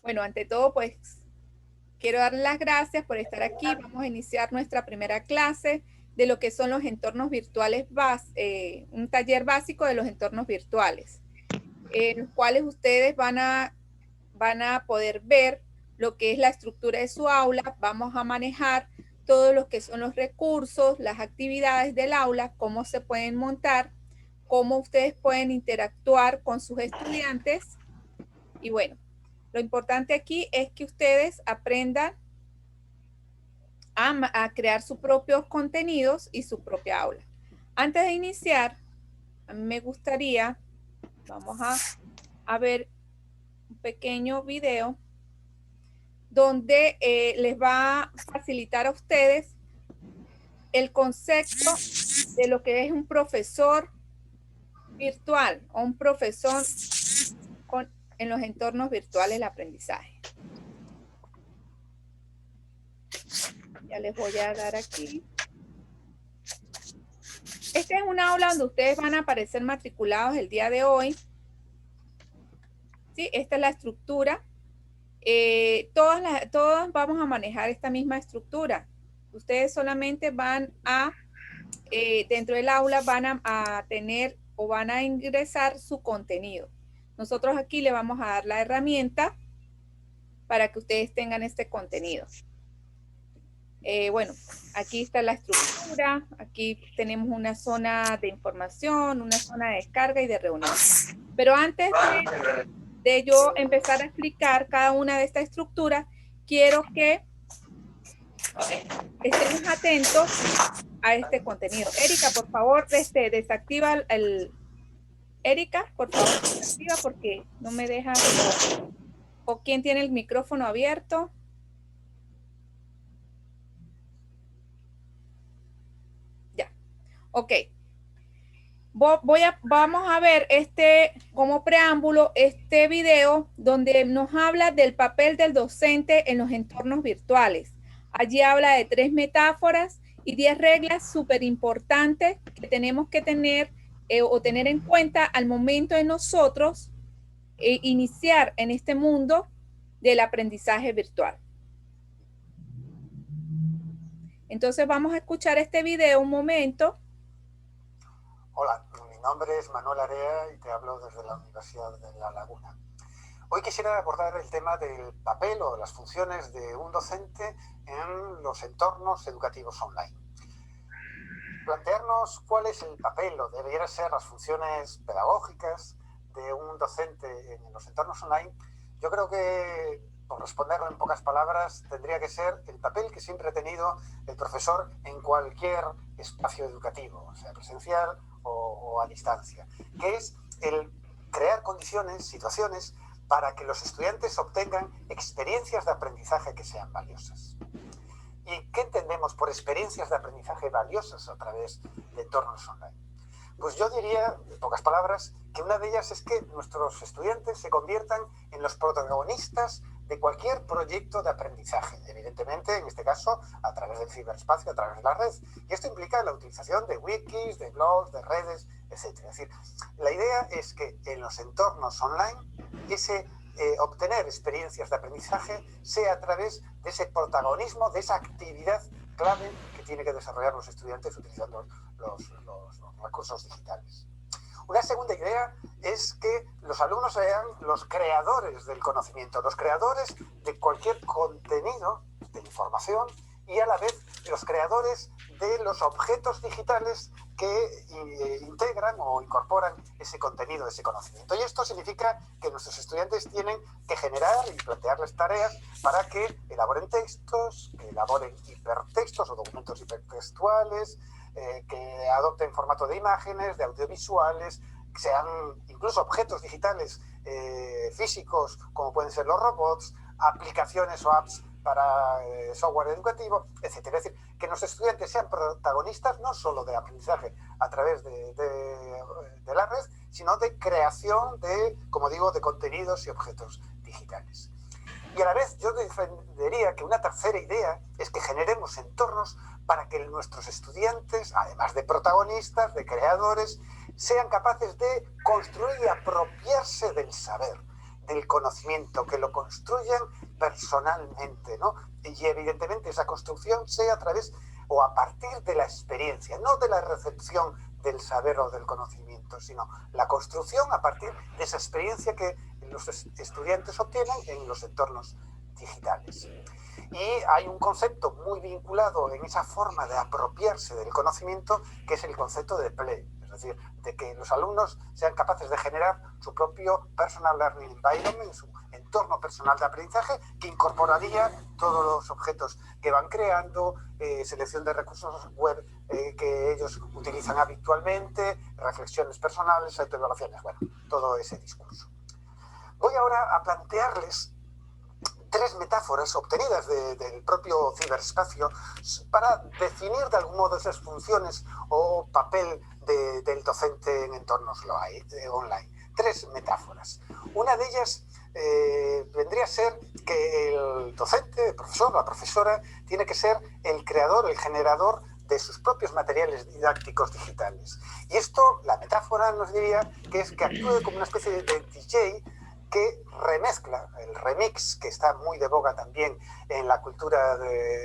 Bueno, ante todo, pues quiero darles las gracias por estar aquí. Vamos a iniciar nuestra primera clase de lo que son los entornos virtuales, un taller básico de los entornos virtuales, en los cuales ustedes van a poder ver lo que es la estructura de su aula. Vamos a manejar todo lo que son los recursos, las actividades del aula, cómo se pueden montar, cómo ustedes pueden interactuar con sus estudiantes. Y bueno, lo importante aquí es que ustedes aprendan a crear sus propios contenidos y su propia aula. Antes de iniciar, a mí me gustaría, vamos a ver un pequeño video donde les va a facilitar a ustedes el concepto de lo que es un profesor virtual o un profesor en los entornos virtuales de aprendizaje. Ya les voy a dar aquí. Este es un aula donde ustedes van a aparecer matriculados el día de hoy. ¿Sí? Esta es la estructura. Todas vamos a manejar esta misma estructura. Ustedes solamente van dentro del aula van a tener o van a ingresar su contenido. Nosotros aquí le vamos a dar la herramienta para que ustedes tengan este contenido. Bueno, aquí está la estructura, aquí tenemos una zona de información, una zona de descarga y de reunión. Pero antes de yo empezar a explicar cada una de estas estructuras, quiero que estemos atentos a este contenido. Erika, por favor, desactiva Erika, por favor, desactiva porque no me deja. ¿O quién tiene el micrófono abierto? Ya. Ok. Vamos a ver como preámbulo este video donde nos habla del papel del docente en los entornos virtuales. Allí habla de 3 metáforas y 10 reglas súper importantes que tenemos que tener o tener en cuenta al momento de nosotros iniciar en este mundo del aprendizaje virtual. Entonces vamos a escuchar este video un momento. Hola, mi nombre es Manuel Area y te hablo desde la Universidad de La Laguna. Hoy quisiera abordar el tema del papel o las funciones de un docente en los entornos educativos online. Plantearnos cuál es el papel o deberían ser las funciones pedagógicas de un docente en los entornos online, yo creo que, por responderlo en pocas palabras, tendría que ser el papel que siempre ha tenido el profesor en cualquier espacio educativo, sea presencial o a distancia, que es el crear condiciones, situaciones, para que los estudiantes obtengan experiencias de aprendizaje que sean valiosas. ¿Y qué entendemos por experiencias de aprendizaje valiosas a través de entornos online? Pues yo diría, en pocas palabras, que una de ellas es que nuestros estudiantes se conviertan en los protagonistas de cualquier proyecto de aprendizaje, evidentemente, en este caso, a través del ciberespacio, a través de la red. Y esto implica la utilización de wikis, de blogs, de redes, etc. Es decir, la idea es que en los entornos online, obtener experiencias de aprendizaje sea a través de ese protagonismo, de esa actividad clave que tienen que desarrollar los estudiantes utilizando los recursos digitales. Una segunda idea es que los alumnos sean los creadores del conocimiento, los creadores de cualquier contenido de información y a la vez los creadores de los objetos digitales que integran o incorporan ese contenido, ese conocimiento. Y esto significa que nuestros estudiantes tienen que generar y plantearles tareas para que elaboren textos, que elaboren hipertextos o documentos hipertextuales, que adopten formato de imágenes, de audiovisuales, que sean incluso objetos digitales físicos, como pueden ser los robots, aplicaciones o apps para software educativo, etc. Es decir, que nuestros estudiantes sean protagonistas no solo de aprendizaje a través de la red, sino de creación de, como digo, de contenidos y objetos digitales. Y a la vez yo defendería que una tercera idea es que generemos entornos para que nuestros estudiantes, además de protagonistas, de creadores, sean capaces de construir y apropiarse del saber. del conocimiento, que lo construyan personalmente, ¿no? Y evidentemente esa construcción sea a través o a partir de la experiencia, no de la recepción del saber o del conocimiento, sino la construcción a partir de esa experiencia que los estudiantes obtienen en los entornos digitales. Y hay un concepto muy vinculado en esa forma de apropiarse del conocimiento, que es el concepto de play, es decir, de que los alumnos sean capaces de generar su propio personal learning environment, su entorno personal de aprendizaje, que incorporaría todos los objetos que van creando, selección de recursos web que ellos utilizan habitualmente, reflexiones personales, autoevaluaciones, bueno, todo ese discurso. Voy ahora a plantearles tres metáforas obtenidas del propio ciberespacio para definir de algún modo esas funciones o papel del docente en entornos online. Tres metáforas. Una de ellas vendría a ser que el docente, el profesor, la profesora, tiene que ser el creador, el generador de sus propios materiales didácticos digitales. Y esto, la metáfora nos diría que es que actúe como una especie de DJ que remezcla, el remix, que está muy de boga también en la cultura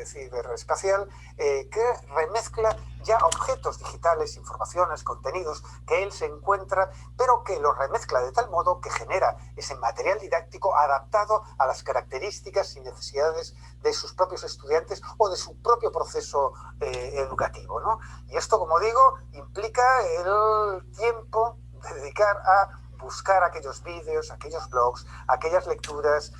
ciberespacial, que remezcla ya objetos digitales, informaciones, contenidos que él se encuentra, pero que los remezcla de tal modo que genera ese material didáctico adaptado a las características y necesidades de sus propios estudiantes o de su propio proceso educativo, ¿no? Y esto, como digo, implica el tiempo de dedicar a buscar aquellos vídeos, aquellos blogs, aquellas lecturas,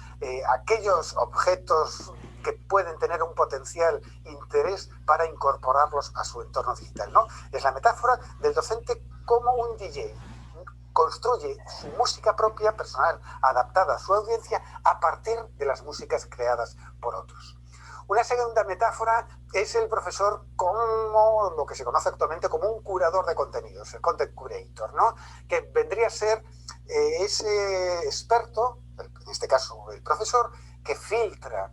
aquellos objetos que pueden tener un potencial interés para incorporarlos a su entorno digital, ¿no? Es la metáfora del docente como un DJ. Construye su música propia, personal, adaptada a su audiencia, a partir de las músicas creadas por otros. Una segunda metáfora es el profesor como lo que se conoce actualmente como un curador de contenidos, el content curator, ¿no? Que vendría a ser ese experto, en este caso el profesor, que filtra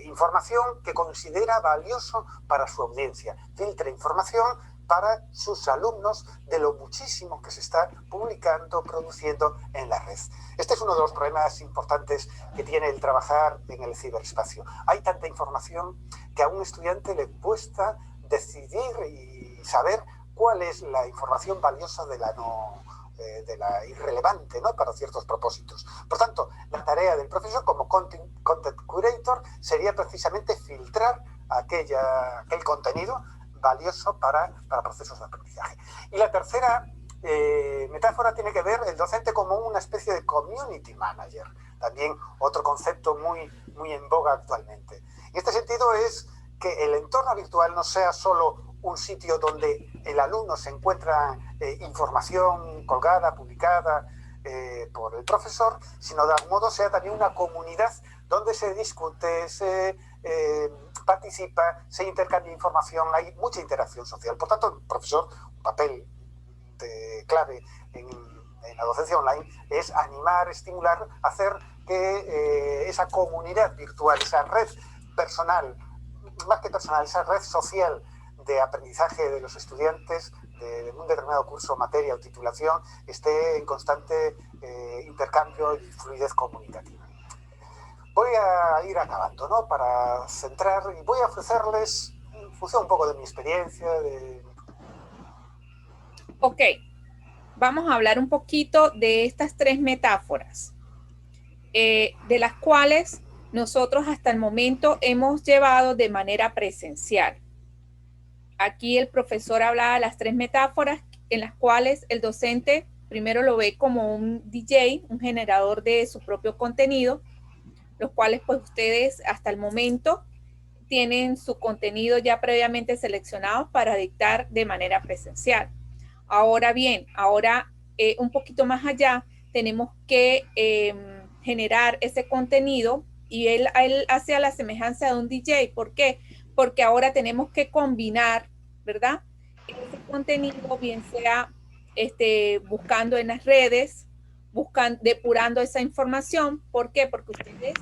información que considera valioso para su audiencia, filtra información para sus alumnos de lo muchísimo que se está publicando, produciendo en la red. Este es uno de los problemas importantes que tiene el trabajar en el ciberespacio. Hay tanta información que a un estudiante le cuesta decidir y saber cuál es la información valiosa de la irrelevante, ¿no?, para ciertos propósitos. Por tanto, la tarea del profesor como content curator sería precisamente filtrar aquel contenido valioso para procesos de aprendizaje. Y la tercera metáfora tiene que ver el docente como una especie de community manager, también otro concepto muy en boga actualmente. En este sentido es que el entorno virtual no sea solo un sitio donde el alumno se encuentra información colgada, publicada por el profesor, sino de algún modo sea también una comunidad donde se discute, se participa, se intercambia información, hay mucha interacción social. Por tanto, el profesor, un papel clave en la docencia online es animar, estimular, hacer que esa comunidad virtual, esa red personal, más que personal, esa red social de aprendizaje de los estudiantes de un determinado curso, materia o titulación, esté en constante intercambio y fluidez comunicativa. Voy a ir acabando, ¿no?, para centrar, y voy a ofrecerles, en función un poco de mi experiencia, Ok, vamos a hablar un poquito de estas tres metáforas, de las cuales nosotros hasta el momento hemos llevado de manera presencial. Aquí el profesor hablaba de las tres metáforas en las cuales el docente primero lo ve como un DJ, un generador de su propio contenido, los cuales pues ustedes hasta el momento tienen su contenido ya previamente seleccionado para dictar de manera presencial. Ahora bien, un poquito más allá, tenemos que generar ese contenido, y él hace a la semejanza de un DJ. ¿Por qué? Porque ahora tenemos que combinar, ¿verdad?, ese contenido, bien sea buscando en las redes, depurando esa información. ¿Por qué? Porque ustedes,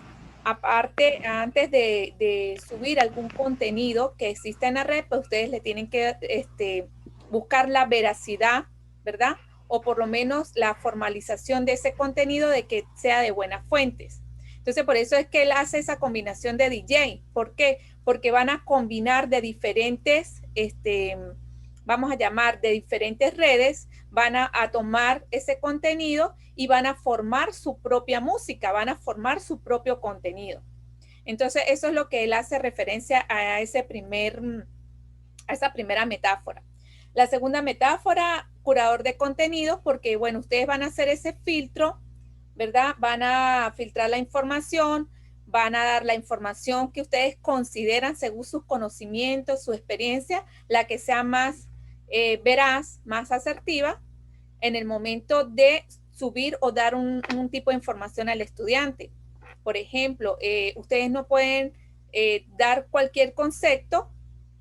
aparte, antes de subir algún contenido que exista en la red, pues ustedes le tienen que buscar la veracidad, ¿verdad?, o por lo menos la formalización de ese contenido de que sea de buenas fuentes. Entonces, por eso es que él hace esa combinación de DJ. ¿Por qué? Porque van a combinar de diferentes, vamos a llamar, de diferentes redes, van a tomar ese contenido y van a formar su propia música, van a formar su propio contenido. Entonces, eso es lo que él hace referencia a esa primera metáfora. La segunda metáfora, curador de contenidos, porque, bueno, ustedes van a hacer ese filtro, ¿verdad? Van a filtrar la información, van a dar la información que ustedes consideran según sus conocimientos, su experiencia, la que sea más veraz, más asertiva, en el momento de subir o dar un tipo de información al estudiante. Por ejemplo, ustedes no pueden dar cualquier concepto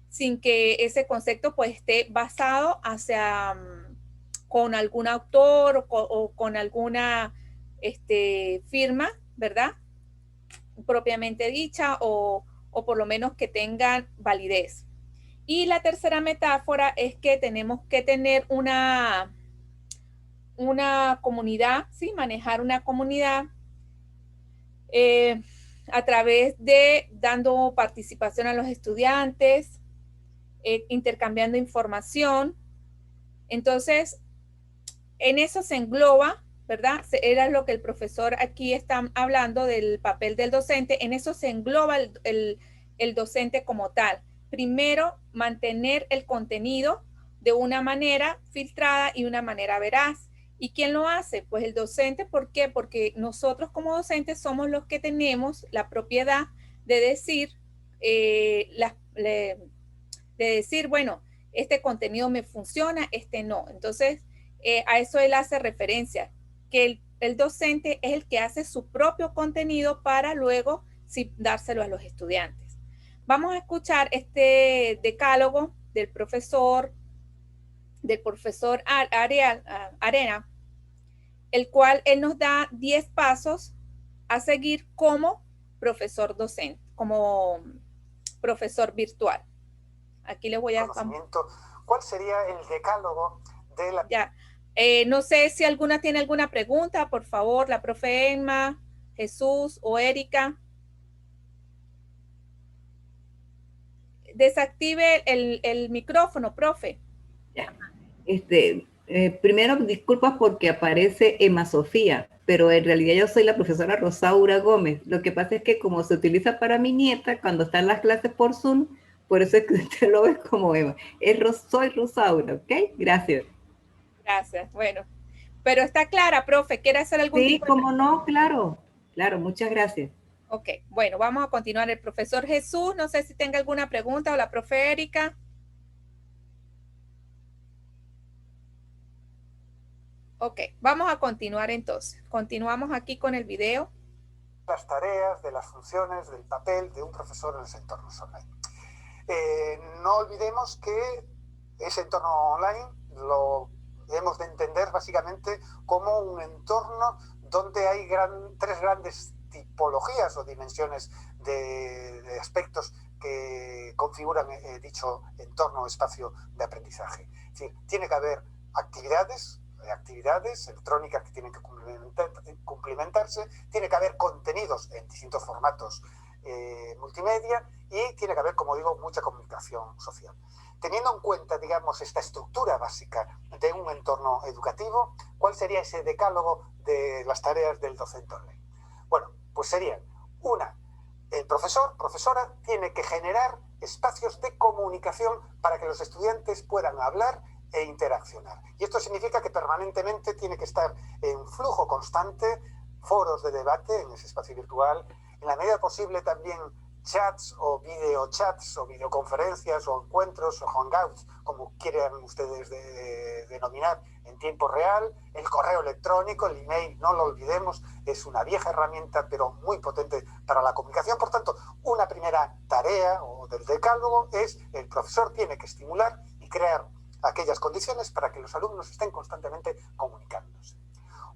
sin que ese concepto pues esté basado con algún autor o con alguna firma, ¿verdad? Propiamente dicha o por lo menos que tengan validez. Y la tercera metáfora es que tenemos que tener una comunidad, ¿sí? Manejar una comunidad a través de dando participación a los estudiantes, intercambiando información. Entonces, en eso se engloba, ¿verdad? Era lo que el profesor aquí está hablando del papel del docente. En eso se engloba el docente como tal. Primero, mantener el contenido de una manera filtrada y una manera veraz. ¿Y quién lo hace? Pues el docente. ¿Por qué? Porque nosotros como docentes somos los que tenemos la propiedad de decir, bueno, este contenido me funciona, este no. Entonces, a eso él hace referencia, que el docente es el que hace su propio contenido para luego sí, dárselo a los estudiantes. Vamos a escuchar este decálogo del profesor Arena, el cual él nos da 10 pasos a seguir como profesor docente, como profesor virtual. Aquí les voy a... ¿Cuál sería el decálogo de la... Ya. No sé si alguna tiene alguna pregunta, por favor, la profe Emma, Jesús o Erika. Desactive el micrófono, profe. Ya. Primero, disculpas porque aparece Emma Sofía, pero en realidad yo soy la profesora Rosaura Gómez. Lo que pasa es que como se utiliza para mi nieta, cuando están las clases por Zoom, por eso es que usted lo ve como Emma. Soy Rosaura, ¿ok? Gracias. Gracias, bueno. Pero está clara, profe, ¿quiere hacer algún tipo de... Sí, cómo no, claro, muchas gracias. Ok, bueno, vamos a continuar. El profesor Jesús, no sé si tenga alguna pregunta, o la profe Erika. Ok, vamos a continuar entonces. Continuamos aquí con el video. Las tareas, de las funciones, del papel de un profesor en los entornos online. No olvidemos que ese entorno online lo hemos de entender básicamente como un entorno donde hay tres grandes tipologías o dimensiones de aspectos que configuran dicho entorno o espacio de aprendizaje. Es decir, tiene que haber actividades electrónicas que tienen que cumplimentarse, tiene que haber contenidos en distintos formatos multimedia y tiene que haber, como digo, mucha comunicación social. Teniendo en cuenta, digamos, esta estructura básica de un entorno educativo, ¿cuál sería ese decálogo de las tareas del docente online? Bueno, pues serían el profesora tiene que generar espacios de comunicación para que los estudiantes puedan hablar e interaccionar. Y esto significa que permanentemente tiene que estar en flujo constante, foros de debate en ese espacio virtual, en la medida posible también chats o videochats o videoconferencias o encuentros o hangouts, como quieran ustedes denominar, en tiempo real. El correo electrónico, el email, no lo olvidemos, es una vieja herramienta pero muy potente para la comunicación. Por tanto, una primera tarea o del decálogo es el profesor tiene que estimular y crear aquellas condiciones para que los alumnos estén constantemente comunicándose.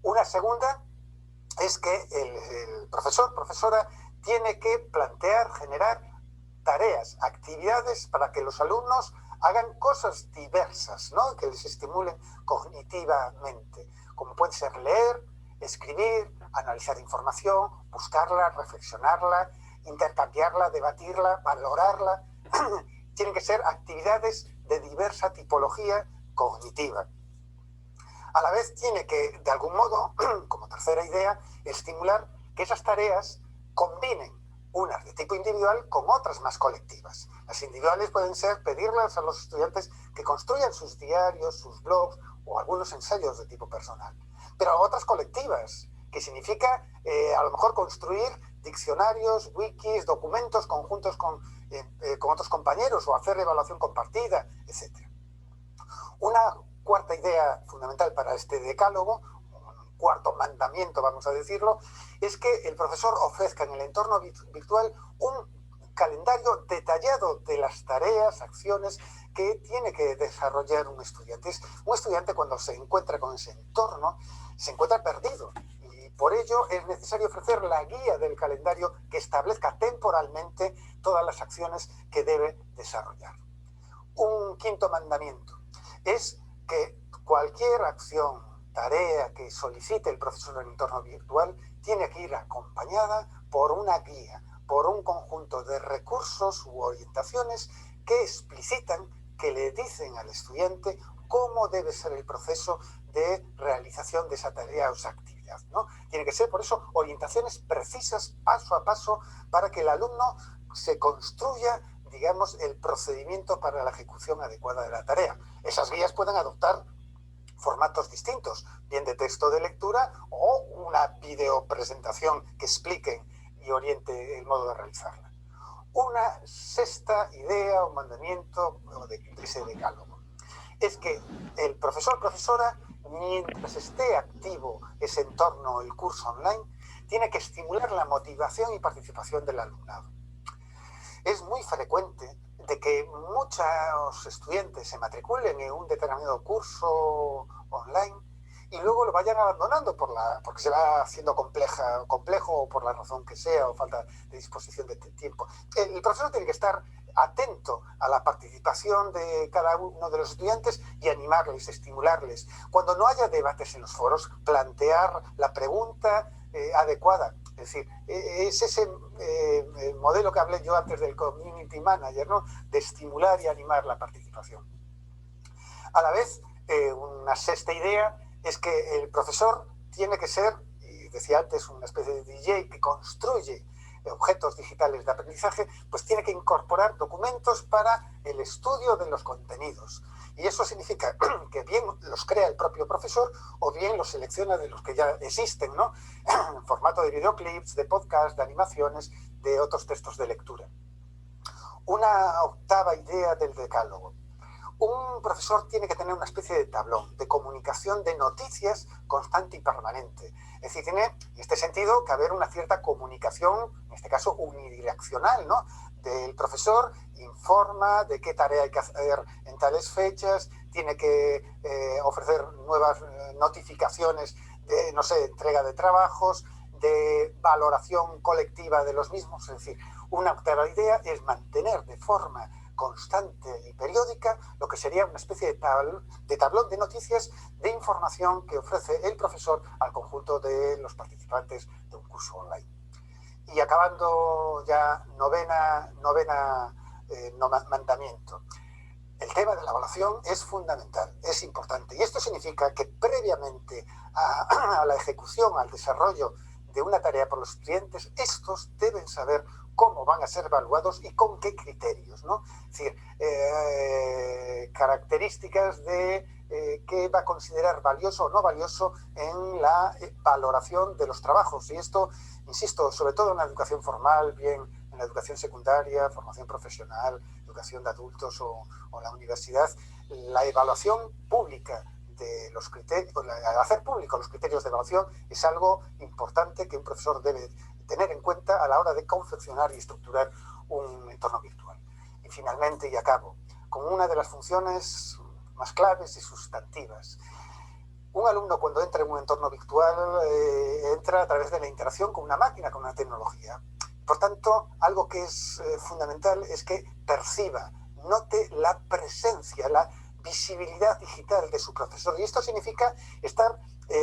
Una segunda es que el profesora tiene que plantear, generar tareas, actividades para que los alumnos hagan cosas diversas, ¿no? Que les estimulen cognitivamente, como puede ser leer, escribir, analizar información, buscarla, reflexionarla, intercambiarla, debatirla, valorarla. Tienen que ser actividades de diversa tipología cognitiva. A la vez tiene que, de algún modo, como tercera idea, estimular que esas tareas combinen unas de tipo individual con otras más colectivas. Las individuales pueden ser pedirlas a los estudiantes que construyan sus diarios, sus blogs o algunos ensayos de tipo personal. Pero otras colectivas, que significa a lo mejor construir diccionarios, wikis, documentos conjuntos con otros compañeros o hacer evaluación compartida, etc. Una cuarta idea fundamental para este decálogo, un cuarto mandamiento, vamos a decirlo, es que el profesor ofrezca en el entorno virtual un calendario detallado de las tareas, acciones que tiene que desarrollar un estudiante. Un estudiante, cuando se encuentra con ese entorno, se encuentra perdido. Y por ello es necesario ofrecer la guía del calendario que establezca temporalmente todas las acciones que debe desarrollar. Un quinto mandamiento es que cualquier acción, tarea que solicite el profesor en el entorno virtual tiene que ir acompañada por una guía, por un conjunto de recursos u orientaciones que explicitan, que le dicen al estudiante cómo debe ser el proceso de realización de esa tarea o esa actividad, ¿no? Tiene que ser, por eso, orientaciones precisas, paso a paso, para que el alumno se construya, digamos, el procedimiento para la ejecución adecuada de la tarea. Esas guías pueden adoptar formatos distintos, bien de texto de lectura o una videopresentación que expliquen y oriente el modo de realizarla. Una sexta idea o mandamiento de ese decálogo es que el profesor o profesora, mientras esté activo ese entorno, el curso online, tiene que estimular la motivación y participación del alumnado. Es muy frecuente de que muchos estudiantes se matriculen en un determinado curso online y luego lo vayan abandonando porque se va haciendo complejo o por la razón que sea o falta de disposición de tiempo. El profesor tiene que estar atento a la participación de cada uno de los estudiantes y animarles, estimularles. Cuando no haya debates en los foros, plantear la pregunta adecuada. Es decir, es ese modelo que hablé yo antes del community manager, ¿no? De estimular y animar la participación. A la vez, una sexta idea es que el profesor tiene que ser, y decía antes, una especie de DJ que construye objetos digitales de aprendizaje, pues tiene que incorporar documentos para el estudio de los contenidos. Y eso significa que bien los crea el propio profesor o bien los selecciona de los que ya existen, ¿no? En formato de videoclips, de podcast, de animaciones, de otros textos de lectura. Una octava idea del decálogo. Un profesor tiene que tener una especie de tablón de comunicación de noticias constante y permanente. Es decir, tiene en este sentido que haber una cierta comunicación, en este caso unidireccional, ¿no? Del profesor informa de qué tarea hay que hacer en tales fechas, tiene que ofrecer nuevas notificaciones de, no sé, entrega de trabajos, de valoración colectiva de los mismos. Es decir, una octava idea es mantener de forma constante y periódica lo que sería una especie de tablón de noticias, de información que ofrece el profesor al conjunto de los participantes de un curso online. Y acabando ya novena mandamiento. El tema de la evaluación es fundamental, es importante. Y esto significa que previamente a la ejecución, al desarrollo de una tarea por los estudiantes, estos deben saber cómo van a ser evaluados y con qué criterios, ¿no? Es decir, características de qué va a considerar valioso o no valioso en la valoración de los trabajos. Y esto, insisto, sobre todo en la educación formal, bien en la educación secundaria, formación profesional, educación de adultos o la universidad, la evaluación pública de los criterios, al hacer público los criterios de evaluación es algo importante que un profesor debe tener en cuenta a la hora de confeccionar y estructurar un entorno virtual. Y finalmente, y acabo, con una de las funciones más claves y sustantivas. Un alumno cuando entra en un entorno virtual entra a través de la interacción con una máquina, con una tecnología. Por tanto, algo que es fundamental es que perciba note la presencia, la visibilidad digital de su profesor. Y esto significa estar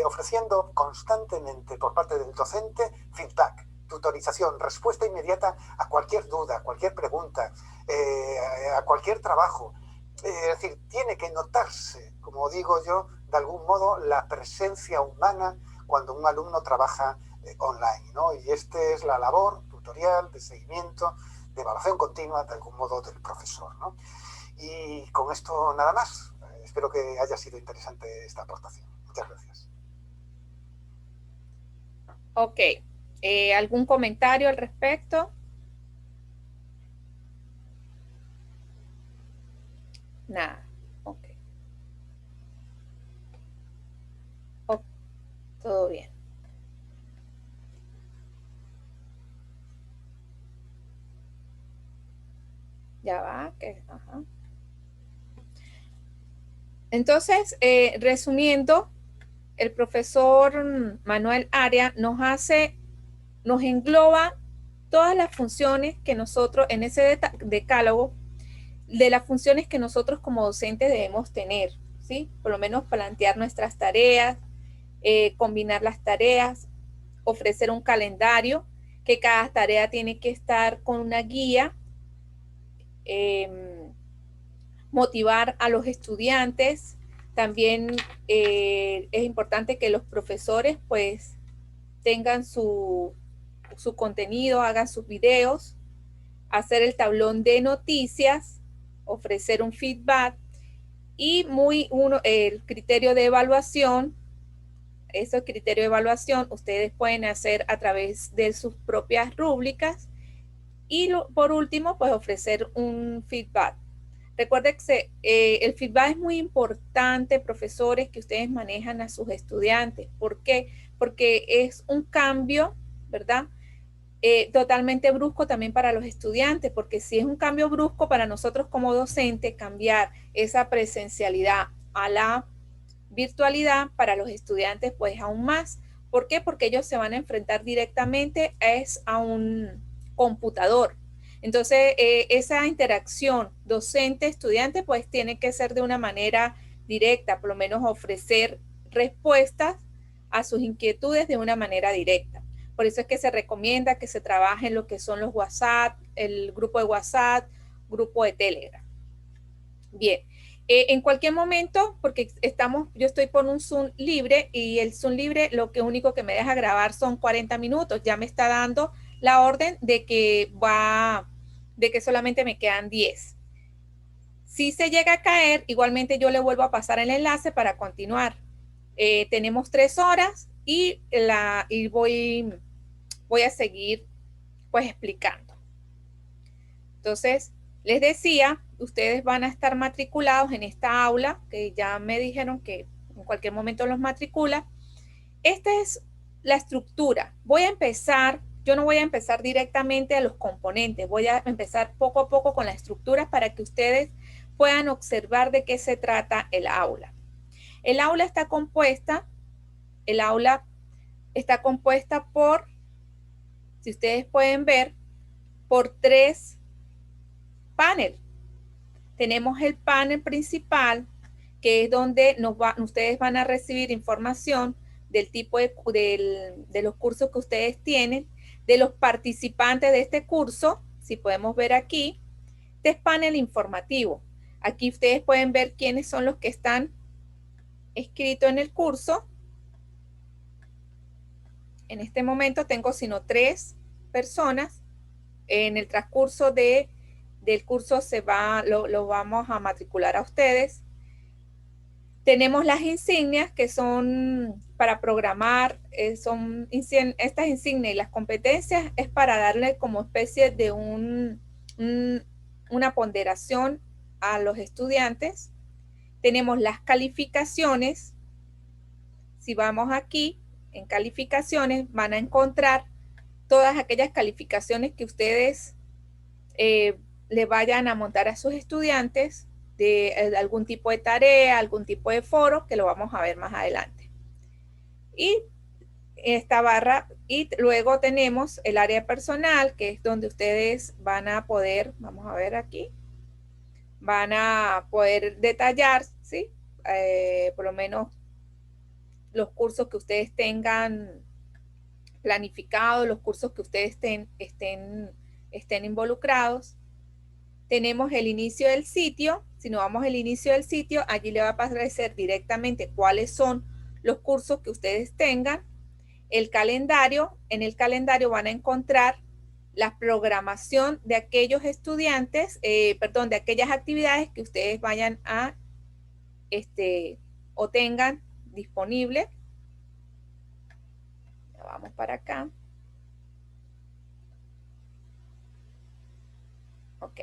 ofreciendo constantemente por parte del docente feedback, tutorización, respuesta inmediata a cualquier duda, a cualquier pregunta, a cualquier trabajo. Es decir, tiene que notarse, como digo yo, de algún modo la presencia humana cuando un alumno trabaja online, ¿no? Y esta es la labor tutorial, de seguimiento, de evaluación continua, de algún modo, del profesor, ¿no? Y con esto nada más. Espero que haya sido interesante esta aportación. Muchas gracias. Ok. ¿Algún comentario al respecto? Nada. Ok. Ok. Todo bien. Ya va. Ajá. Entonces, resumiendo, el profesor Manuel Aria nos engloba todas las funciones que nosotros, en ese decálogo, de las funciones que nosotros como docentes debemos tener, ¿sí? Por lo menos plantear nuestras tareas, combinar las tareas, ofrecer un calendario, que cada tarea tiene que estar con una guía, motivar a los estudiantes. También es importante que los profesores pues tengan su contenido, hagan sus videos, hacer el tablón de noticias, ofrecer un feedback y el criterio de evaluación. Ese criterio de evaluación ustedes pueden hacer a través de sus propias rúbricas y por último pues ofrecer un feedback. Recuerden que el feedback es muy importante, profesores, que ustedes manejan a sus estudiantes. ¿Por qué? Porque es un cambio, ¿verdad? Totalmente brusco también para los estudiantes, porque si es un cambio brusco para nosotros como docentes, cambiar esa presencialidad a la virtualidad, para los estudiantes pues aún más. ¿Por qué? Porque ellos se van a enfrentar directamente a un computador. Entonces, esa interacción docente-estudiante pues tiene que ser de una manera directa, por lo menos ofrecer respuestas a sus inquietudes de una manera directa. Por eso es que se recomienda que se trabaje en lo que son los WhatsApp, el grupo de WhatsApp, grupo de Telegram. Bien, en cualquier momento, porque yo estoy por un Zoom libre y el Zoom libre lo único que me deja grabar son 40 minutos. Ya me está dando la orden de que solamente me quedan 10. Si se llega a caer, igualmente yo le vuelvo a pasar el enlace para continuar. Tenemos 3 horas y voy a seguir pues explicando. Entonces, les decía, ustedes van a estar matriculados en esta aula, que ya me dijeron que en cualquier momento los matricula. Esta es la estructura. Yo no voy a empezar directamente a los componentes, voy a empezar poco a poco con la estructura para que ustedes puedan observar de qué se trata el aula. El aula está compuesta por, si ustedes pueden ver, por 3 paneles. Tenemos el panel principal, que es donde ustedes van a recibir información del tipo de los cursos que ustedes tienen, de los participantes de este curso, si podemos ver aquí. Este es panel informativo. Aquí ustedes pueden ver quiénes son los que están inscritos en el curso. En este momento tengo sino 3 personas. En el transcurso del curso lo vamos a matricular a ustedes. Tenemos las insignias que son para programar, estas insignias y las competencias es para darle como especie de una ponderación a los estudiantes. Tenemos las calificaciones. Si vamos aquí, en calificaciones, van a encontrar todas aquellas calificaciones que ustedes le vayan a montar a sus estudiantes de algún tipo de tarea, algún tipo de foro, que lo vamos a ver más adelante. Y esta barra, y luego tenemos el área personal, que es donde ustedes van a poder, vamos a ver aquí, van a poder detallar, ¿sí? Por lo menos los cursos que ustedes tengan planificados, los cursos que ustedes estén involucrados. Tenemos el inicio del sitio. Si nos vamos al inicio del sitio, allí le va a aparecer directamente cuáles son los cursos que ustedes tengan. El calendario, en el calendario van a encontrar la programación de aquellos estudiantes, de aquellas actividades que ustedes vayan a, o tengan disponible. Ya vamos para acá. Ok.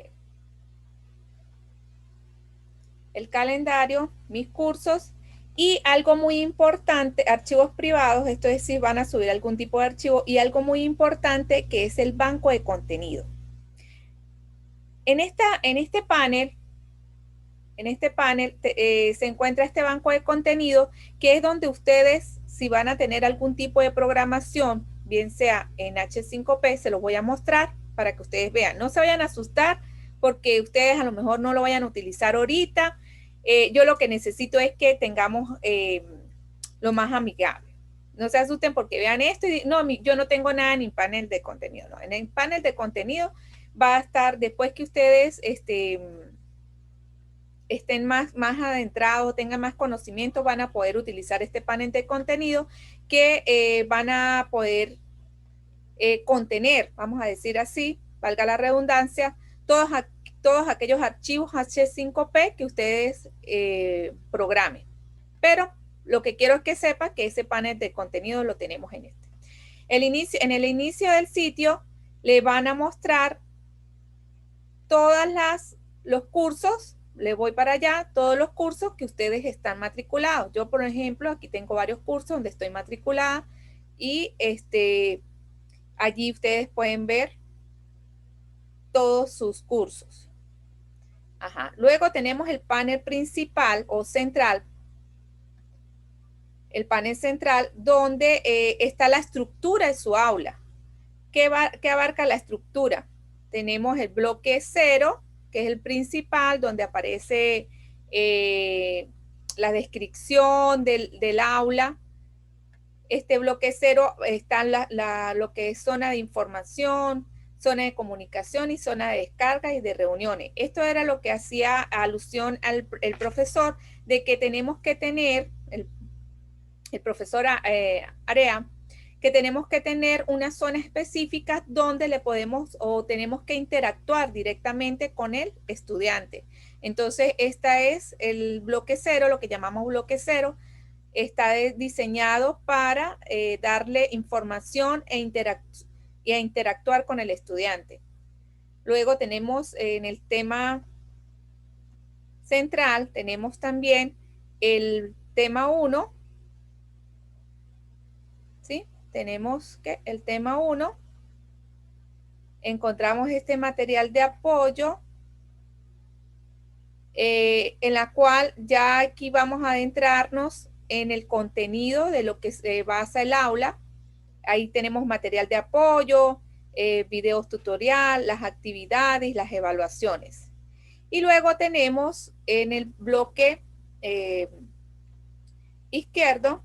El calendario, mis cursos y algo muy importante, archivos privados, esto es si van a subir algún tipo de archivo, y algo muy importante que es el banco de contenido. En este panel se encuentra este banco de contenido, que es donde ustedes, si van a tener algún tipo de programación, bien sea en H5P, se los voy a mostrar para que ustedes vean. No se vayan a asustar porque ustedes a lo mejor no lo vayan a utilizar ahorita. Yo lo que necesito es que tengamos lo más amigable. No se asusten porque vean esto y no, yo no tengo nada en el panel de contenido. No. En el panel de contenido va a estar, después que ustedes estén más adentrados, tengan más conocimiento, van a poder utilizar este panel de contenido que van a poder contener, vamos a decir así, valga la redundancia, todos aquellos archivos H5P que ustedes programen. Pero lo que quiero es que sepan que ese panel de contenido lo tenemos en este. En el inicio del sitio le van a mostrar los cursos, le voy para allá, todos los cursos que ustedes están matriculados. Yo, por ejemplo, aquí tengo varios cursos donde estoy matriculada y allí ustedes pueden ver todos sus cursos. Ajá. Luego tenemos el panel principal o central. El panel central donde está la estructura de su aula. ¿Qué abarca la estructura? Tenemos el bloque 0, que es el principal, donde aparece la descripción del aula. Este bloque 0 está lo que es zona de información, zona de comunicación y zona de descarga y de reuniones. Esto era lo que hacía alusión el profesor de que tenemos que tener, el profesor Area, que tenemos que tener una zona específica donde le podemos o tenemos que interactuar directamente con el estudiante. Entonces, este es el bloque 0, lo que llamamos bloque 0. Está diseñado para darle información e interactuar con el estudiante. Luego tenemos en el tema central, tenemos también el tema 1, ¿sí? Tenemos que el tema 1, encontramos este material de apoyo, en la cual ya aquí vamos a adentrarnos en el contenido de lo que se basa el aula. Ahí tenemos material de apoyo, videos tutorial, las actividades, las evaluaciones. Y luego tenemos en el bloque izquierdo,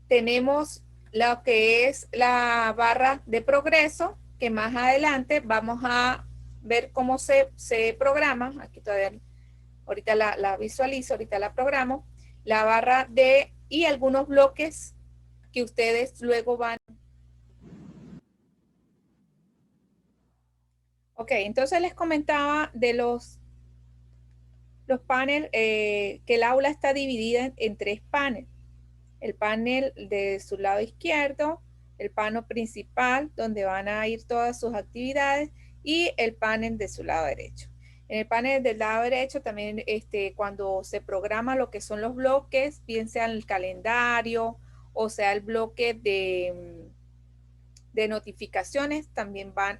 tenemos lo que es la barra de progreso, que más adelante vamos a ver cómo se programa. Aquí todavía, ahorita la visualizo, ahorita la programo. La barra y algunos bloques que ustedes luego van. Ok, entonces les comentaba de los paneles, que el aula está dividida en 3 paneles. El panel de su lado izquierdo, el panel principal, donde van a ir todas sus actividades, y el panel de su lado derecho. En el panel del lado derecho también, cuando se programa lo que son los bloques, bien sea el calendario o sea el bloque de notificaciones, también van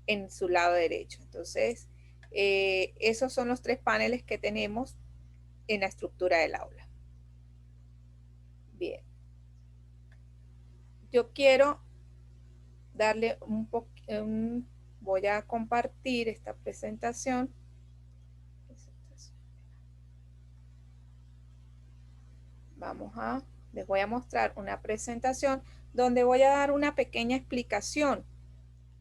en su lado derecho. Entonces, esos son los 3 paneles que tenemos en la estructura del aula. Bien. Yo quiero darle voy a compartir esta presentación les voy a mostrar una presentación donde voy a dar una pequeña explicación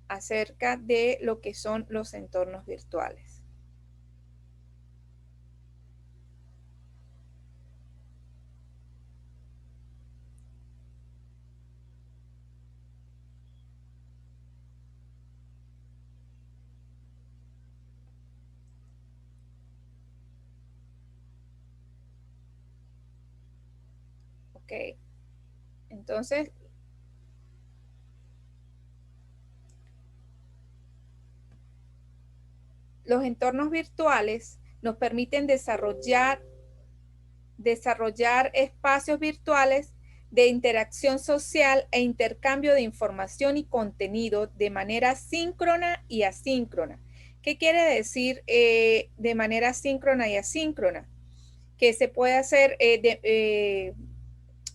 acerca de lo que son los entornos virtuales. Ok, entonces los entornos virtuales nos permiten desarrollar espacios virtuales de interacción social e intercambio de información y contenido de manera síncrona y asíncrona. ¿Qué quiere decir de manera síncrona y asíncrona? Que se puede hacer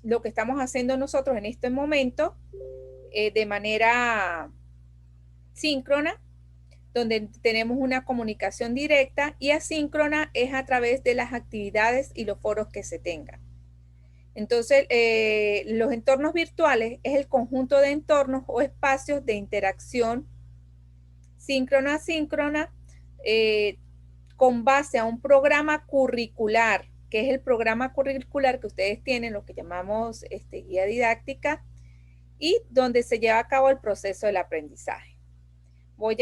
lo que estamos haciendo nosotros en este momento de manera síncrona, donde tenemos una comunicación directa, y asíncrona es a través de las actividades y los foros que se tengan. Entonces, los entornos virtuales es el conjunto de entornos o espacios de interacción síncrona-asíncrona con base a un programa curricular, que es el programa curricular que ustedes tienen, lo que llamamos guía didáctica, y donde se lleva a cabo el proceso del aprendizaje. Voy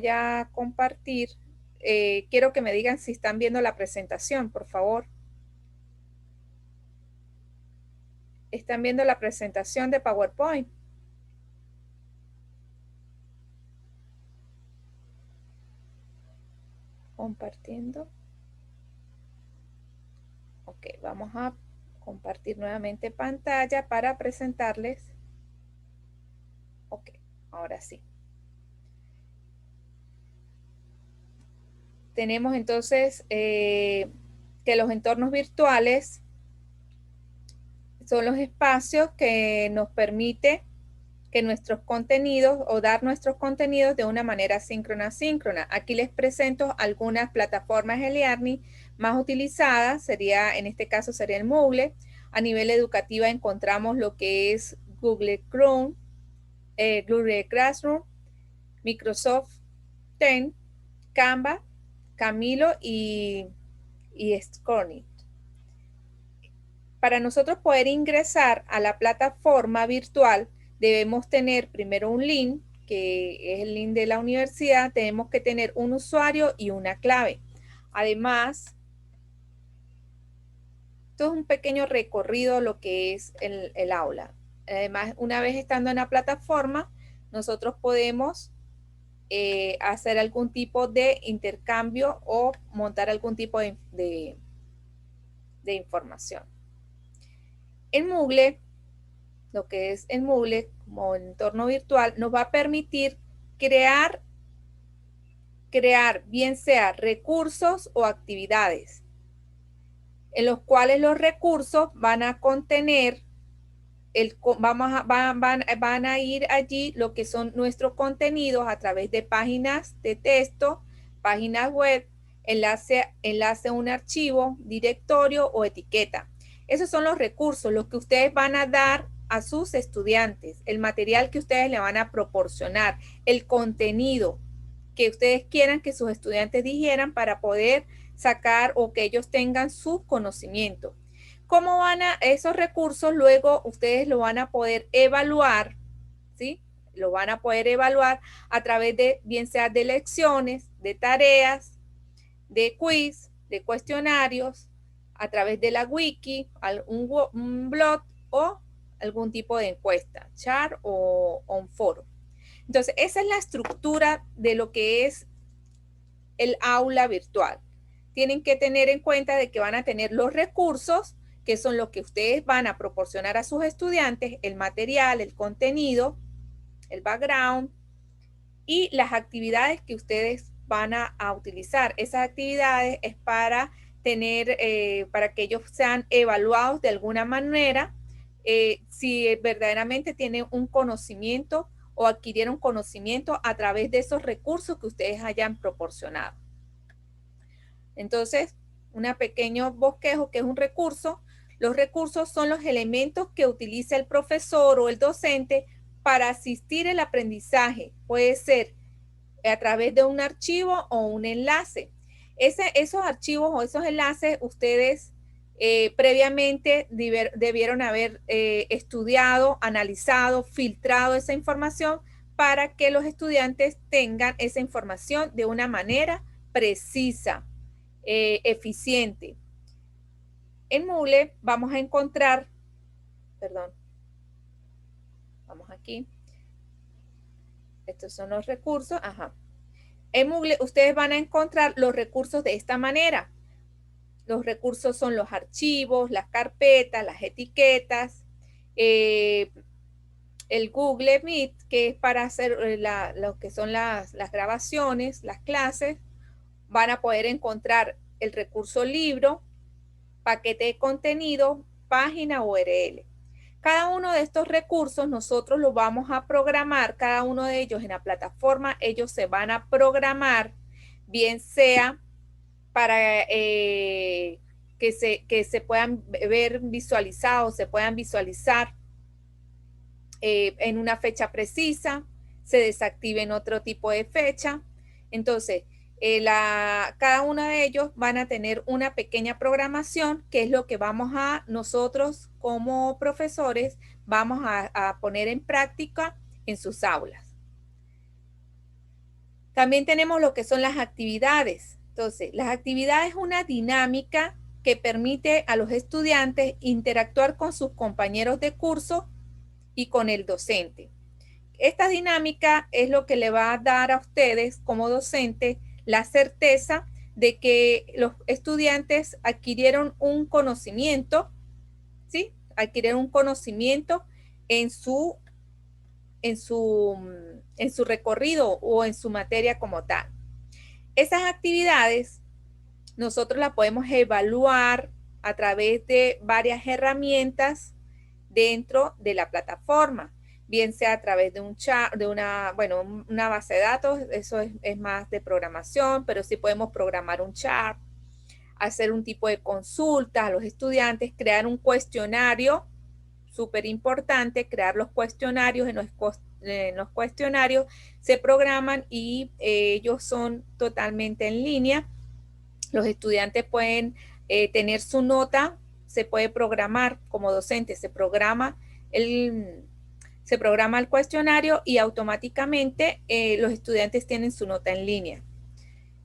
a compartir. Quiero que me digan si están viendo la presentación, por favor. ¿Están viendo la presentación de PowerPoint? Compartiendo. Ok, vamos a compartir nuevamente pantalla para presentarles. Ok, ahora sí. Tenemos entonces que los entornos virtuales son los espacios que nos permite que nuestros contenidos o dar nuestros contenidos de una manera síncrona-asíncrona. Aquí les presento algunas plataformas de e-learning más utilizadas, en este caso sería el Moodle. A nivel educativo encontramos lo que es Google Chrome, Google Classroom, Microsoft Teams, Canva, Camilo y Scornit. Para nosotros poder ingresar a la plataforma virtual, debemos tener primero un link, que es el link de la universidad. Tenemos que tener un usuario y una clave. Además, esto es un pequeño recorrido lo que es el aula. Además, una vez estando en la plataforma, nosotros podemos hacer algún tipo de intercambio o montar algún tipo de información. En Moodle, lo que es el Moodle como entorno virtual, nos va a permitir crear bien sea recursos o actividades, en los cuales los recursos van a contener, van a ir allí lo que son nuestros contenidos a través de páginas de texto, páginas web, enlace a un archivo, directorio o etiqueta. Esos son los recursos, los que ustedes van a dar a sus estudiantes, el material que ustedes le van a proporcionar, el contenido que ustedes quieran que sus estudiantes digieran para poder sacar o que ellos tengan su conocimiento. ¿Cómo van a esos recursos? Luego ustedes lo van a poder evaluar, ¿sí? Lo van a poder evaluar a través de, bien sea de lecciones, de tareas, de quiz, de cuestionarios, a través de la wiki, un blog o algún tipo de encuesta, chat o un foro. Entonces, esa es la estructura de lo que es el aula virtual. Tienen que tener en cuenta de que van a tener los recursos, que son los que ustedes van a proporcionar a sus estudiantes, el material, el contenido, el background y las actividades que ustedes van a utilizar. Esas actividades es para tener, para que ellos sean evaluados de alguna manera, si verdaderamente tienen un conocimiento o adquirieron conocimiento a través de esos recursos que ustedes hayan proporcionado. Entonces, un pequeño bosquejo que es un recurso. Los recursos son los elementos que utiliza el profesor o el docente para asistir el aprendizaje. Puede ser a través de un archivo o un enlace. Esos archivos o esos enlaces ustedes previamente debieron haber estudiado, analizado, filtrado esa información para que los estudiantes tengan esa información de una manera precisa, eficiente. En Moodle vamos a encontrar, perdón, vamos aquí. Estos son los recursos, ajá. En Moodle ustedes van a encontrar los recursos de esta manera. Los recursos son los archivos, las carpetas, las etiquetas, el Google Meet, que es para hacer lo que son las grabaciones, las clases. Van a poder encontrar el recurso libro, paquete de contenido, página URL. Cada uno de estos recursos nosotros los vamos a programar, cada uno de ellos en la plataforma, ellos se van a programar, bien sea para que se puedan ver visualizados, se puedan visualizar en una fecha precisa, se desactive en otro tipo de fecha. Entonces, cada uno de ellos van a tener una pequeña programación, que es lo que vamos a nosotros como profesores vamos a poner en práctica en sus aulas. También tenemos lo que son las actividades. Entonces, las actividades es una dinámica que permite a los estudiantes interactuar con sus compañeros de curso y con el docente. Esta dinámica es lo que le va a dar a ustedes como docente la certeza de que los estudiantes adquirieron un conocimiento, ¿sí? Adquirieron un conocimiento en su recorrido o en su materia como tal. Esas actividades nosotros las podemos evaluar a través de varias herramientas dentro de la plataforma, bien sea a través de un chat, de una base de datos, eso es más de programación, pero sí podemos programar un chat, hacer un tipo de consulta a los estudiantes, crear un cuestionario, súper importante, crear los cuestionarios. En los cuestionarios se programan y ellos son totalmente en línea. Los estudiantes pueden tener su nota, se puede programar como docente, se programa el cuestionario y automáticamente los estudiantes tienen su nota en línea.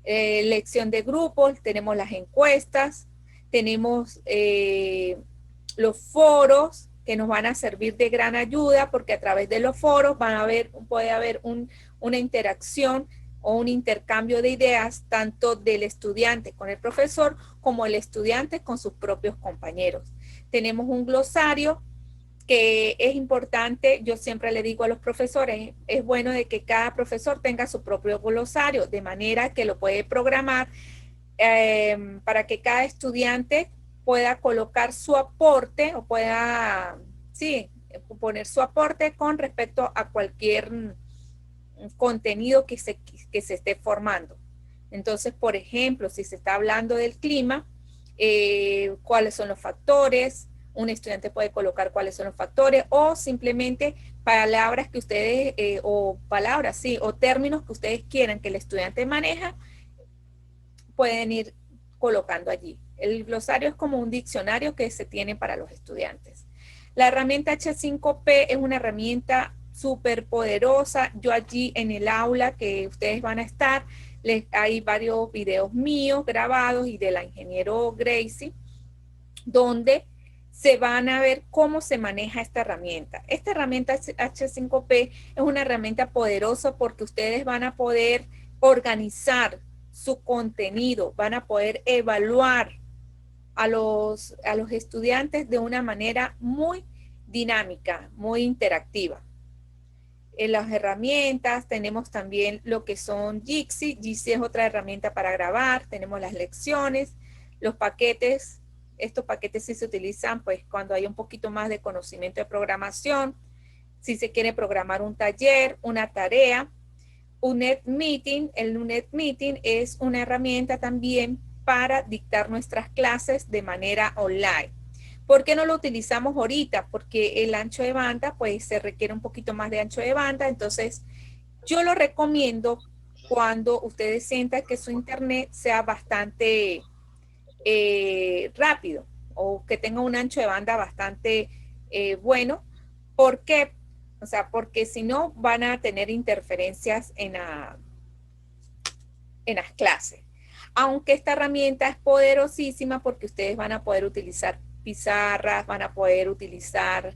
Elección de grupos, tenemos las encuestas, tenemos los foros que nos van a servir de gran ayuda, porque a través de los foros puede haber una interacción o un intercambio de ideas tanto del estudiante con el profesor como el estudiante con sus propios compañeros. Tenemos un glosario que es importante, yo siempre le digo a los profesores, es bueno de que cada profesor tenga su propio glosario, de manera que lo puede programar para que cada estudiante pueda colocar su aporte o pueda, sí, poner su aporte con respecto a cualquier contenido que se esté formando. Entonces, por ejemplo, si se está hablando del clima, cuáles son los factores, un estudiante puede colocar cuáles son los factores o simplemente palabras que ustedes, o términos que ustedes quieran que el estudiante maneja, pueden ir colocando allí. El glosario es como un diccionario que se tiene para los estudiantes. La herramienta H5P es una herramienta súper poderosa. Yo allí en el aula que ustedes van a estar, hay varios videos míos grabados y de la ingeniero Gracie, donde se van a ver cómo se maneja esta herramienta. Esta herramienta H5P es una herramienta poderosa porque ustedes van a poder organizar su contenido, van a poder evaluar a los estudiantes de una manera muy dinámica, muy interactiva. En las herramientas tenemos también lo que son Jitsi. Jitsi es otra herramienta para grabar. Tenemos las lecciones, los paquetes. Estos paquetes sí se utilizan pues cuando hay un poquito más de conocimiento de programación. Si se quiere programar un taller, una tarea. UNetMeeting, el UNetMeeting es una herramienta también para dictar nuestras clases de manera online. ¿Por qué no lo utilizamos ahorita? Porque el ancho de banda, pues se requiere un poquito más de ancho de banda, entonces yo lo recomiendo cuando ustedes sientan que su internet sea bastante rápido o que tenga un ancho de banda bastante bueno. ¿Por qué? O sea, porque si no van a tener interferencias en las clases. Aunque esta herramienta es poderosísima porque ustedes van a poder utilizar pizarras, van a poder utilizar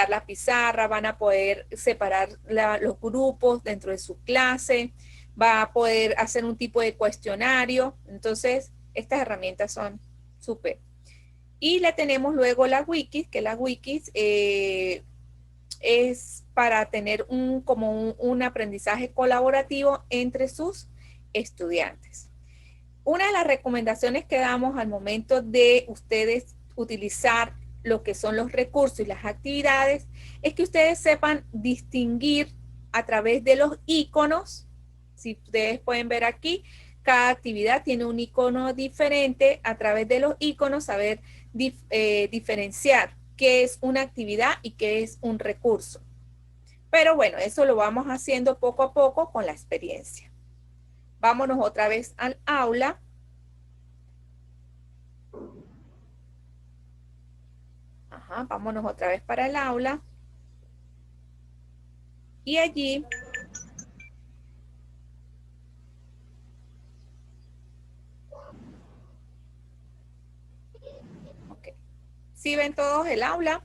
la pizarra, van a poder separar los grupos dentro de su clase, va a poder hacer un tipo de cuestionario. Entonces, estas herramientas son súper. Y le tenemos luego la Wikis, que la Wikis es para tener un aprendizaje colaborativo entre sus estudiantes. Una de las recomendaciones que damos al momento de ustedes utilizar lo que son los recursos y las actividades es que ustedes sepan distinguir a través de los iconos. Si ustedes pueden ver aquí, cada actividad tiene un icono diferente. A través de los iconos saber diferenciar qué es una actividad y qué es un recurso. Pero bueno, eso lo vamos haciendo poco a poco con la experiencia. Vámonos otra vez al aula. Ajá, vámonos otra vez para el aula. Y allí okay. ¿Sí ven todos el aula?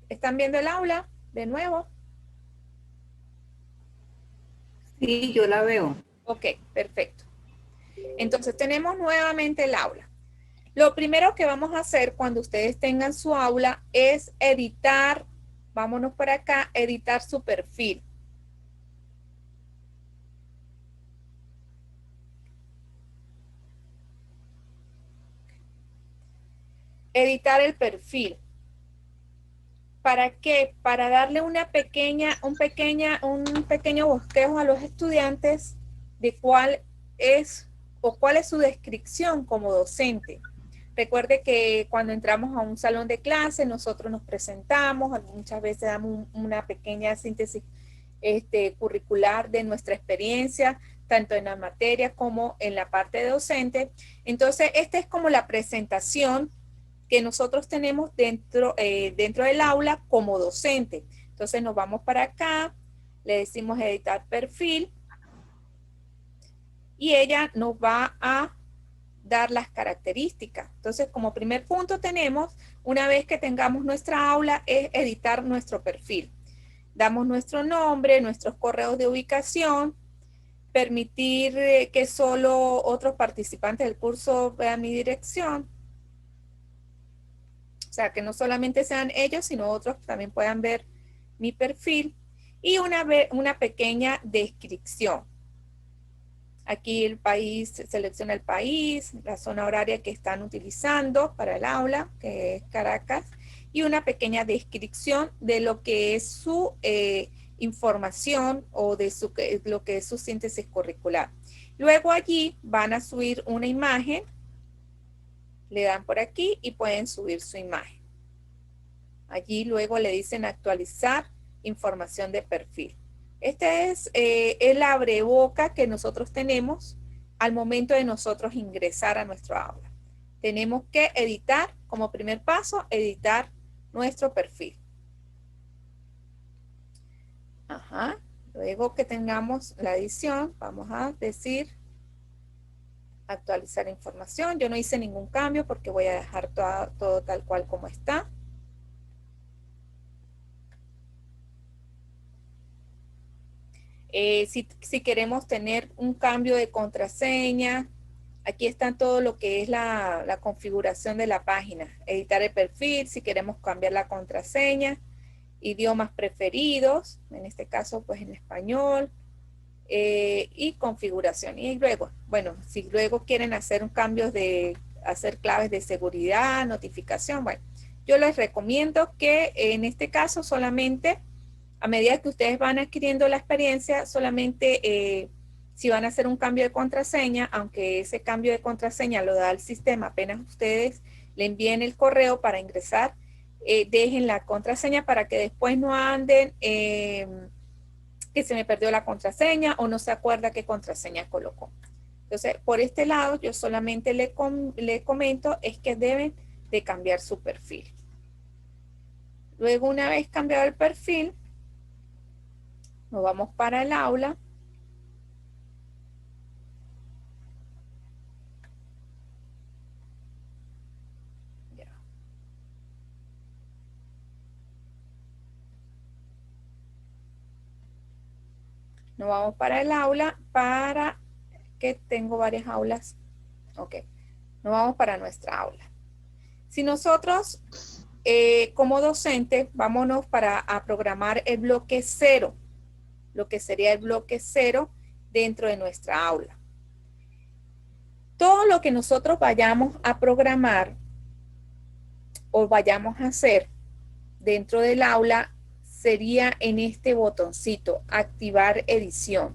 ¿Están viendo el aula de nuevo? Sí, yo la veo. Ok, perfecto. Entonces tenemos nuevamente el aula. Lo primero que vamos a hacer cuando ustedes tengan su aula es editar, vámonos por acá, editar su perfil. Editar el perfil. ¿Para qué? Para darle un pequeño bosquejo a los estudiantes de cuál es su descripción como docente. Recuerde que cuando entramos a un salón de clase, nosotros nos presentamos, muchas veces damos una pequeña síntesis curricular de nuestra experiencia, tanto en la materia como en la parte de docente. Entonces, esta es como la presentación que nosotros tenemos dentro del aula como docente. Entonces nos vamos para acá, le decimos editar perfil y ella nos va a dar las características. Entonces, como primer punto tenemos, una vez que tengamos nuestra aula, es editar nuestro perfil. Damos nuestro nombre, nuestros correos de ubicación, permitir que solo otros participantes del curso vean mi dirección. O sea, que no solamente sean ellos, sino otros también puedan ver mi perfil. Y una pequeña descripción. Aquí el país, selecciona el país, la zona horaria que están utilizando para el aula, que es Caracas, y una pequeña descripción de lo que es su información o de lo que es su síntesis curricular. Luego allí van a subir una imagen, le dan por aquí y pueden subir su imagen. Allí luego le dicen actualizar información de perfil. Este es el abreboca que nosotros tenemos al momento de nosotros ingresar a nuestro aula. Tenemos que editar, como primer paso, editar nuestro perfil. Ajá. Luego que tengamos la edición, vamos a decir actualizar información. Yo no hice ningún cambio porque voy a dejar todo tal cual como está. Si queremos tener un cambio de contraseña, aquí está todo lo que es la configuración de la página. Editar el perfil, si queremos cambiar la contraseña, idiomas preferidos, en este caso pues en español, y configuración. Y luego, bueno, si luego quieren hacer un cambio hacer claves de seguridad, notificación, bueno, yo les recomiendo que en este caso solamente a medida que ustedes van adquiriendo la experiencia, solamente Si van a hacer un cambio de contraseña, aunque ese cambio de contraseña lo da el sistema, apenas ustedes le envíen el correo para ingresar, dejen la contraseña para que después no anden que se me perdió la contraseña o no se acuerda qué contraseña colocó. Entonces, por este lado, yo solamente le comento es que deben de cambiar su perfil. Luego, una vez cambiado el perfil, nos vamos para el aula. Nos vamos para el aula para que tengo varias aulas. Ok, nos vamos para nuestra aula. Si nosotros, como docentes, vámonos a programar el bloque 0, lo que sería el bloque 0 dentro de nuestra aula. Todo lo que nosotros vayamos a programar o vayamos a hacer dentro del aula sería en este botoncito, activar edición.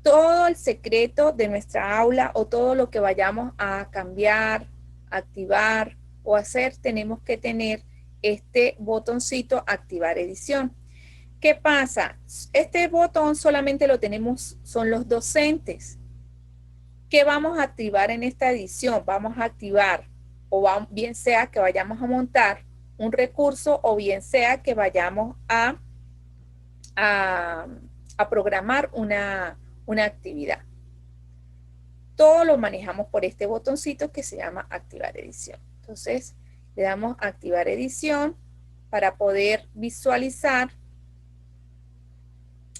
Todo el secreto de nuestra aula o todo lo que vayamos a cambiar, activar o hacer, tenemos que tener este botoncito, activar edición. ¿Qué pasa? Este botón solamente lo tenemos, son los docentes. ¿Qué vamos a activar en esta edición? Vamos a activar, bien sea que vayamos a montar un recurso o bien sea que vayamos a programar una actividad. Todo lo manejamos por este botoncito que se llama activar edición. Entonces, le damos activar edición para poder visualizar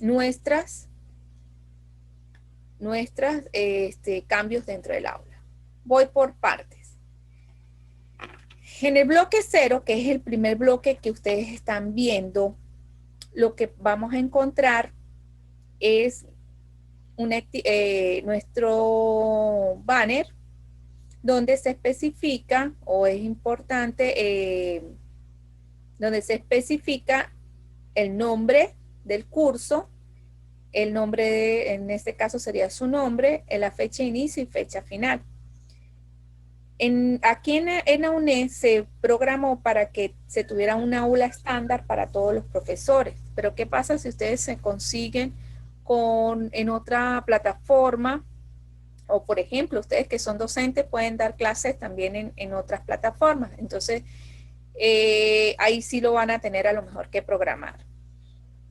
nuestros cambios dentro del aula. Voy por partes. En el bloque 0, que es el primer bloque que ustedes están viendo, lo que vamos a encontrar es nuestro banner donde se especifica, o es importante, donde se especifica el nombre del curso, el nombre, en este caso sería su nombre, la fecha de inicio y fecha final. Aquí en la UNED se programó para que se tuviera un aula estándar para todos los profesores. Pero ¿qué pasa si ustedes se consiguen en otra plataforma? O por ejemplo, ustedes que son docentes pueden dar clases también en otras plataformas. Entonces, ahí sí lo van a tener a lo mejor que programar.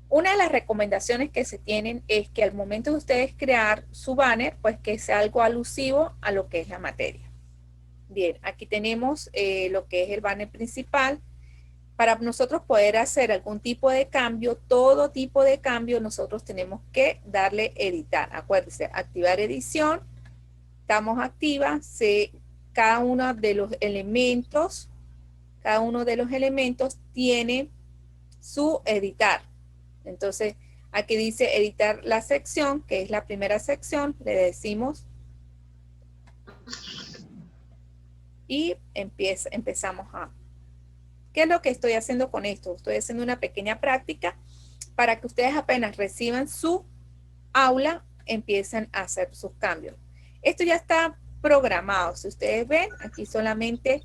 Una de las recomendaciones que se tienen es que al momento de ustedes crear su banner, pues que sea algo alusivo a lo que es la materia. Bien, aquí tenemos lo que es el banner principal. Para nosotros poder hacer algún tipo de cambio, todo tipo de cambio, nosotros tenemos que darle editar. Acuérdense, activar edición. Estamos activas. Cada uno de los elementos tiene su editar. Entonces, aquí dice editar la sección, que es la primera sección. Le decimos y empezamos a... ¿Qué es lo que estoy haciendo con esto? Estoy haciendo una pequeña práctica para que ustedes apenas reciban su aula, empiecen a hacer sus cambios. Esto ya está programado. Si ustedes ven, aquí solamente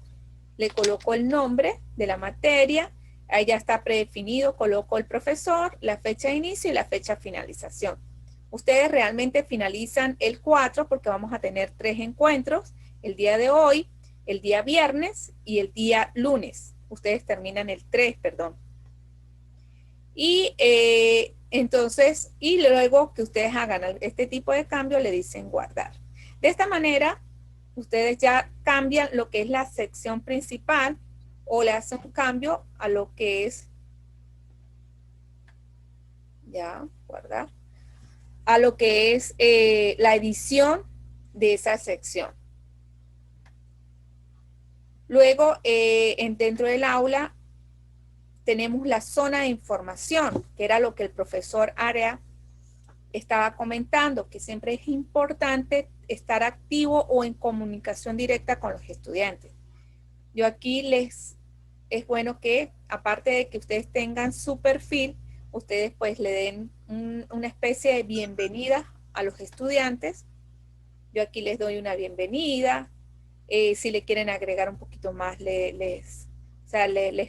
le coloco el nombre de la materia. Ahí ya está predefinido, coloco el profesor, la fecha de inicio y la fecha de finalización. Ustedes realmente finalizan el 4 porque vamos a tener 3 encuentros, el día de hoy, el día viernes y el día lunes. Ustedes terminan el 3, perdón. Y entonces, y luego que ustedes hagan este tipo de cambio, le dicen guardar. De esta manera, ustedes ya cambian lo que es la sección principal o le hacen un cambio a lo que es, ya, guardar, a lo que es la edición de esa sección. Luego, dentro del aula, tenemos la zona de información, que era lo que el profesor Area estaba comentando, que siempre es importante estar activo o en comunicación directa con los estudiantes. Yo aquí es bueno que, aparte de que ustedes tengan su perfil, ustedes pues le den una especie de bienvenida a los estudiantes. Yo aquí les doy una bienvenida. Si le quieren agregar un poquito más, les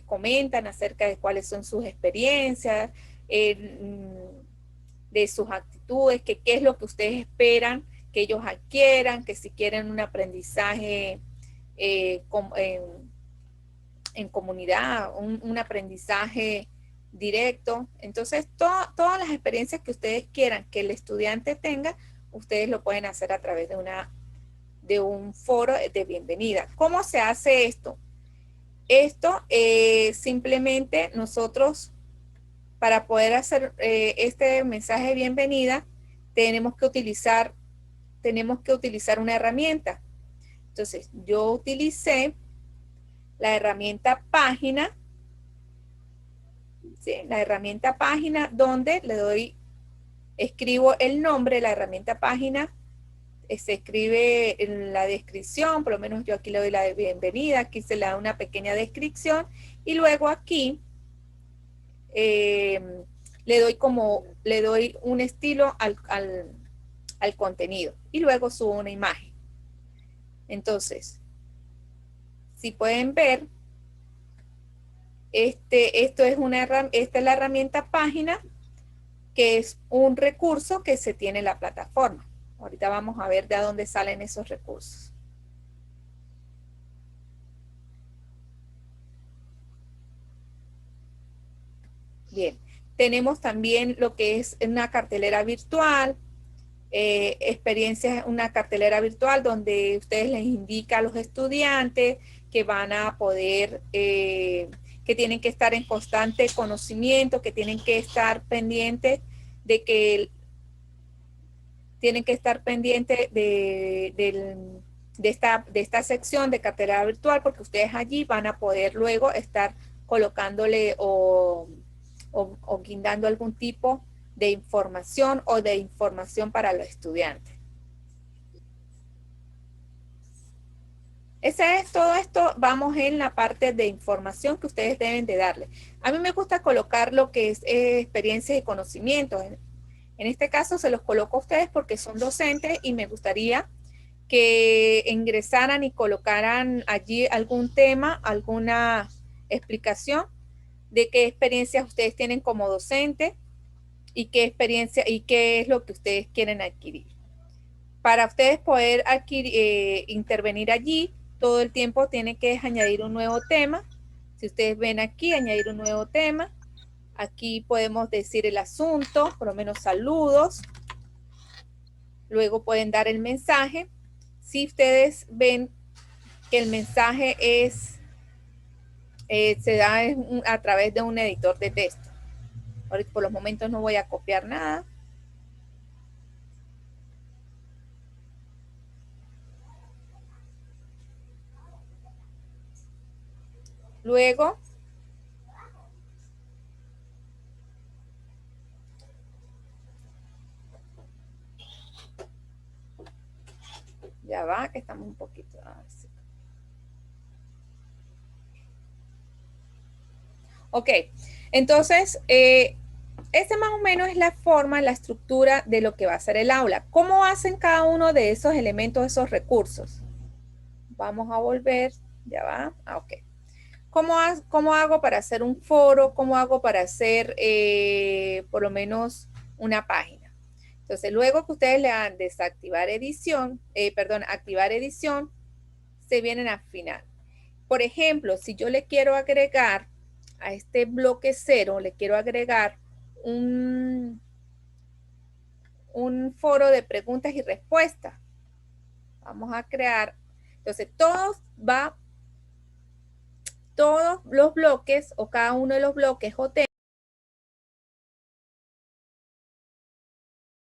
comentan acerca de cuáles son sus experiencias, de sus actitudes, qué es lo que ustedes esperan que ellos adquieran, que si quieren un aprendizaje en comunidad, un aprendizaje directo. Entonces, todas las experiencias que ustedes quieran que el estudiante tenga, ustedes lo pueden hacer a través de un foro de bienvenida. ¿Cómo se hace esto? Esto simplemente nosotros, para poder hacer este mensaje de bienvenida, tenemos que utilizar una herramienta. Entonces, yo utilicé la herramienta página, ¿sí? La herramienta página donde escribo el nombre de la herramienta página, se escribe en la descripción, por lo menos yo aquí le doy la de bienvenida, aquí se le da una pequeña descripción, y luego aquí le doy un estilo al contenido, y luego subo una imagen. Entonces, si pueden ver, esta es la herramienta página, que es un recurso que se tiene en la plataforma. Ahorita vamos a ver de dónde salen esos recursos. Bien, tenemos también lo que es una cartelera virtual, una cartelera virtual donde ustedes les indican a los estudiantes que van a poder, que tienen que estar en constante conocimiento, que tienen que estar pendientes de esta sección de cartelera virtual, porque ustedes allí van a poder luego estar colocándole o guindando algún tipo de información o de información para los estudiantes. Todo esto, vamos en la parte de información que ustedes deben de darle. A mí me gusta colocar lo que es experiencias y conocimientos. En este caso se los coloco a ustedes porque son docentes y me gustaría que ingresaran y colocaran allí algún tema, alguna explicación de qué experiencias ustedes tienen como docente y qué experiencia y qué es lo que ustedes quieren adquirir. Para ustedes poder intervenir allí, todo el tiempo tienen que añadir un nuevo tema. Si ustedes ven aquí, añadir un nuevo tema. Aquí podemos decir el asunto, por lo menos saludos. Luego pueden dar el mensaje. Si ustedes ven que el mensaje se da a través de un editor de texto. Ahorita por los momentos no voy a copiar nada. Luego, ya va, que estamos un poquito así. Ok, entonces, esta más o menos es la forma, la estructura de lo que va a ser el aula. ¿Cómo hacen cada uno de esos elementos, esos recursos? Vamos a volver, ya va, ok. ¿Cómo hago para hacer un foro? ¿Cómo hago para hacer por lo menos una página? Entonces, luego que ustedes le dan activar edición, se vienen al final. Por ejemplo, si yo le quiero agregar a este bloque 0, le quiero agregar un foro de preguntas y respuestas. Vamos a crear, entonces todos los bloques o cada uno de los bloques o temas